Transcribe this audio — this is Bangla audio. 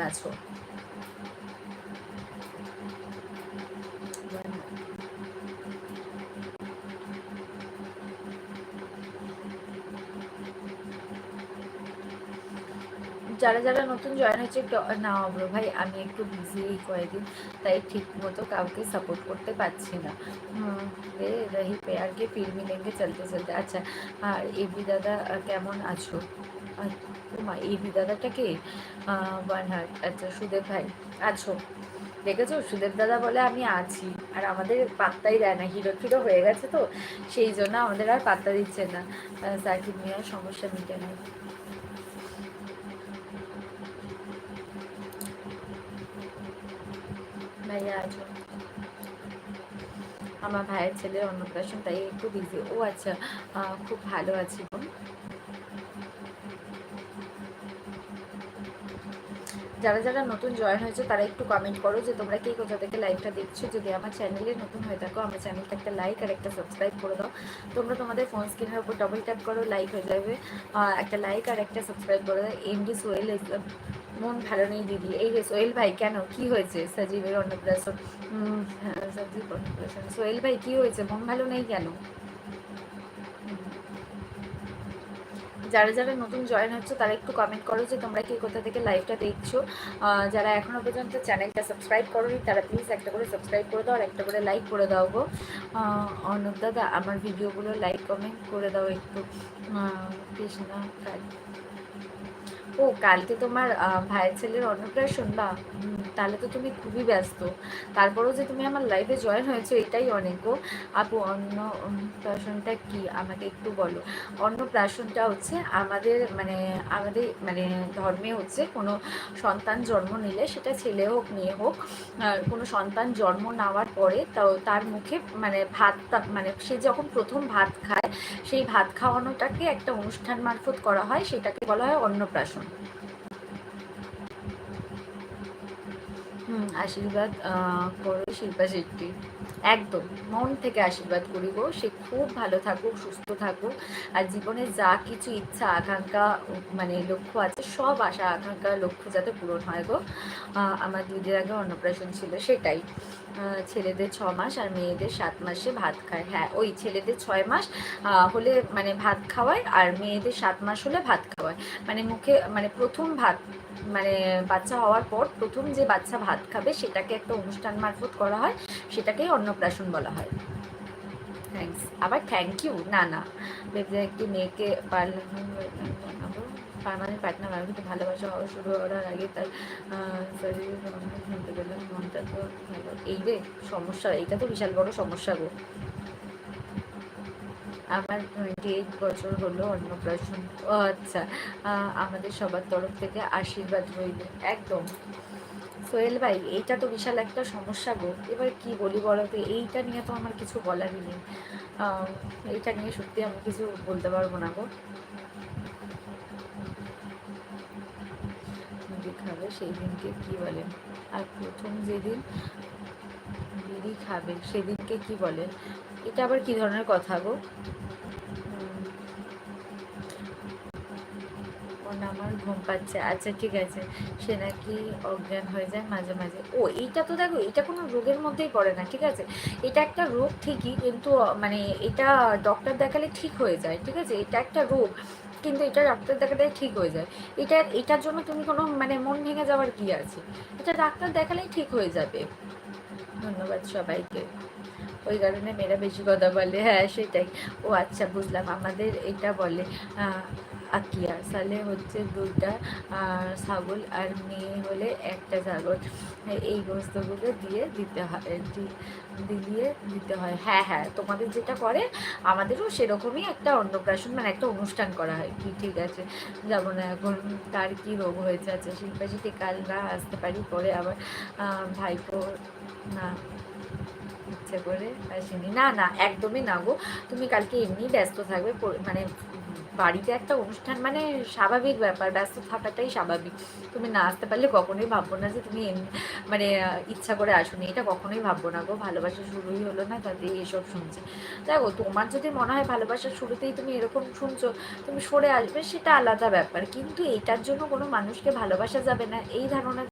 আছো? যারা যারা নতুন জয়েন হয়েছে না অব্র ভাই, আমি একটু বিজি এই কয়েকদিন, তাই ঠিক মতো কাউকে সাপোর্ট করতে পারছি না। রে রহি পেয়ার কে ফির মিলেঙ্গে চলতে চলতে। আচ্ছা, আর এবি দাদা কেমন আছো? মা এবি দাদাটাকে ওয়ান হার্ট। আচ্ছা সুদেব ভাই আছো? দেখেছো সুদেব দাদা বলে আমি আছি, আর আমাদের পাত্তাই দেয় না, হিরো ফিরো হয়ে গেছে তো সেই জন্য আমাদের আর পাত্তা দিচ্ছে না। সাকিব মিয়ার সমস্যা মিটে না। ভাইয়া আছো? আমার ভাইয়ের ছেলের অন্নপ্রাশন, তাই একটু বিজি। ও আচ্ছা, খুব ভালো আছি বোন। যারা যারা নতুন জয়েন হয়েছে তারা একটু কমেন্ট করো যে তোমরা কে কোথা থেকে লাইভটা দেখছো। যদি আমার চ্যানেলে নতুন হয়ে থাকো, আমার চ্যানেলটা একটা লাইক আর একটা সাবস্ক্রাইব করে দাও। তোমরা তোমাদের ফোন স্ক্রিনের উপর ডবল ট্যাপ করো, লাইক হয়ে যাবে। একটা লাইক আর একটা সাবস্ক্রাইব করে দাও। এমডি সোহেল ইসলাম, মন ভালো নেই দিদি। এই রে সোহেল ভাই, কেন কি হয়েছে? সজীবের অন্নপ্রাশন, সজীব অন্নপ্রাশন। সোহেল ভাই কি হয়েছে, মন ভালো নেই কেন? যারা যারা নতুন জয়েন হচ্ছে তারা একটু কমেন্ট করো যে তোমরা কি কোথা থেকে লাইভটা দেখছো। যারা এখনো পর্যন্ত চ্যানেলটা সাবস্ক্রাইব করোনি তারা প্লিজ একটা করে সাবস্ক্রাইব করে দাও আর একটা করে লাইক করে দাও গো। অর্ণব দাদা আমার ভিডিওগুলো লাইক কমেন্ট করে দাও একটু। কৃষ্ণা কাল, ও কালকে তোমার ভাইয়ের ছেলের অন্নপ্রাশন, বা তাহলে তো তুমি খুবই ব্যস্ত। তারপরেও যে তুমি আমার লাইভে জয়েন হয়েছো এটাই অনেক গো। আপু অন্নপ্রাশনটা কি আমাকে একটু বলো। অন্নপ্রাশনটা হচ্ছে আমাদের ধর্মে হচ্ছে কোনো সন্তান জন্ম নিলে, সেটা ছেলে হোক মেয়ে হোক, কোনো সন্তান জন্ম নেওয়ার পরে তার মুখে ভাতটা সে যখন প্রথম ভাত খায়, সেই ভাত খাওয়ানোটাকে একটা অনুষ্ঠান মারফত করা হয়, সেটাকে বলা হয় অন্নপ্রাশন। আশীর্বাদ করো শিল্পা শেট্টি। একদম মন থেকে আশীর্বাদ করি গো, সে খুব ভালো থাকুক, সুস্থ থাকুক, আর জীবনে যা কিছু ইচ্ছা আকাঙ্ক্ষা লক্ষ্য আছে, সব আশা আকাঙ্ক্ষা লক্ষ্য যাতে পূরণ হয় গো। আমার 2 দিন আগে অন্নপ্রাশন ছিল, সেটাই। ছেলেদের 6 মাস আর মেয়েদের 7 মাসে ভাত খায়। হ্যাঁ, ওই ছেলেদের 6 মাস হলে ভাত খাওয়ায়, আর মেয়েদের 7 মাস হলে ভাত খাওয়ায়। মুখে প্রথম ভাত, বাচ্চা হওয়ার পর প্রথম যে বাচ্চা ভাত খাবে সেটাকে একটা অনুষ্ঠান মারফত করা হয়, সেটাকেই অন্নপ্রাশন বলা হয়। থ্যাংকস, আবার থ্যাংক ইউ না না। ভেবে একটি মেয়েকে পারমানেন্ট পার্টনার বানাবো, কিন্তু ভালোবাসা হওয়া শুরু হওয়ার আগে তার শরীরে শুনতে পেলাম মনটা তো ভালো। এই রে সমস্যা, এইটা তো বিশাল বড় সমস্যা গো। আমার 28 বছর হলো অন্নপ্রাশন। ও আচ্ছা, আমাদের সবার তরফ থেকে আশীর্বাদ রইল। একদম সোহেল ভাই, এইটা তো বিশাল একটা সমস্যা গো। এবার কি বলি বলো তো, এইটা নিয়ে তো আমার কিছু বলারই নেই। এইটা নিয়ে সত্যি আমি কিছু বলতে পারবো না গো। বিড়ি খাবে সেই দিনকে কি বলেন? আর প্রথম যেদিন বিড়ি খাবে সেদিনকে কি বলেন? এটা আবার কি ধরনের কথা গো? আমার ঘুম পাচ্ছে। আচ্ছা ঠিক আছে, সে নাকি অজ্ঞান হয়ে যায় মাঝে মাঝে। ও এইটা তো দেখো, এটা কোনো রোগের মধ্যেই পড়ে না, ঠিক আছে। এটা একটা রোগ ঠিকই, কিন্তু এটা ডক্টর দেখালে ঠিক হয়ে যায়, ঠিক আছে। এটা একটা রোগ, কিন্তু এটা ডাক্তার দেখালে ঠিক হয়ে যায়। এটার জন্য তুমি কোনো মন ভেঙে যাওয়ার কি আছে? এটা ডাক্তার দেখালেই ঠিক হয়ে যাবে। ধন্যবাদ সবাইকে। ওই কারণে মেয়েরা বেশি কথা বলে, হ্যাঁ সেটাই। ও আচ্ছা বুঝলাম, আমাদের এটা বলে আকিয়া সালে হচ্ছে 2টা ছাগল, আর মেয়ে হলে একটা ছাগল, এই গোস্তগুলো দিয়ে দিতে হয়। হ্যাঁ হ্যাঁ, তোমাদের যেটা করে আমাদেরও সেরকমই একটা অন্নপ্রাশন, একটা অনুষ্ঠান করা হয় কি। ঠিক আছে, যাবো না এখন। তার কি রোগ হয়েছে? আচ্ছা শিল্পা সেটি কাল না আসতে পারি, পরে আবার ভাইপো না ইচ্ছে করে আসেনি। না না একদমই না গো, তুমি কালকে এমনি ব্যস্ত থাকবে, বাড়িতে একটা অনুষ্ঠান মানে স্বাভাবিক ব্যাপার, ব্যস্ত থাকাটাই স্বাভাবিক। তুমি না আসতে পারলে কখনোই ভাববো না যে তুমি মানে ইচ্ছা করে আসোনি। এটা কখনোই ভাববো না গো। ভালোবাসা শুরুই হলো না, তাতেই এসব শুনছি। দেখো, তোমার যদি মনে হয় ভালোবাসার শুরুতেই তুমি এরকম শুনছো, তুমি সরে আসবে, সেটা আলাদা ব্যাপার। কিন্তু এইটার জন্য কোনো মানুষকে ভালোবাসা যাবে না, এই ধারণা